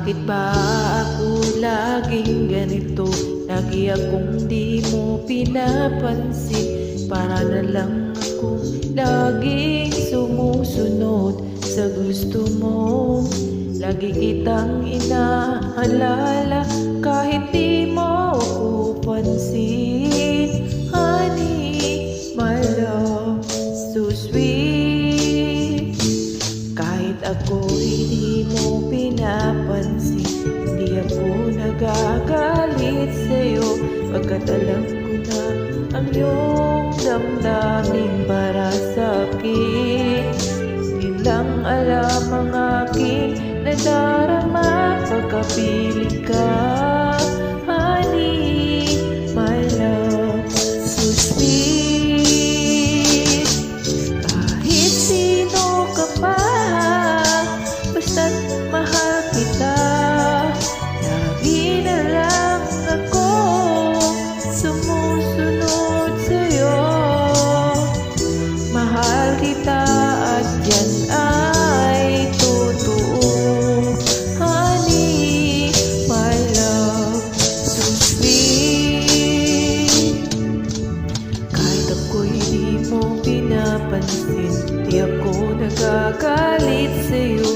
Bakit ba ako laging ganito? Lagi akong di mo pinapansin. Para na lang akong laging sumusunod sa gusto mo. Lagi kitang inaalala kahit di mo ako pansin. Honey, my love, so sweet. Kahit ako hindi mo pinapansin, hindi ako nagagalit sa'yo, pagkat alam ko na ang iyong damdamin para sa'kin. Hindi lang alam ang aking nadarama pagkapiling ka. Honey, my love, so sweet. Kahit sino ka pa, basta't mahal kita. Lagi na lang ako sumusunod sa'yo. Mahal kita at yan ay totoo. Honey, my love, so sweet. Kahit ako'y di mo pinapansin, di ako nagagalit sa'yo,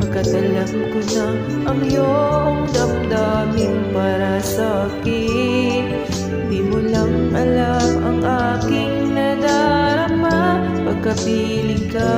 pagkat alam ko na ang iyong damdamin para sa'kin. Di mo lang alam ang aking nadarama pagkapiling ka.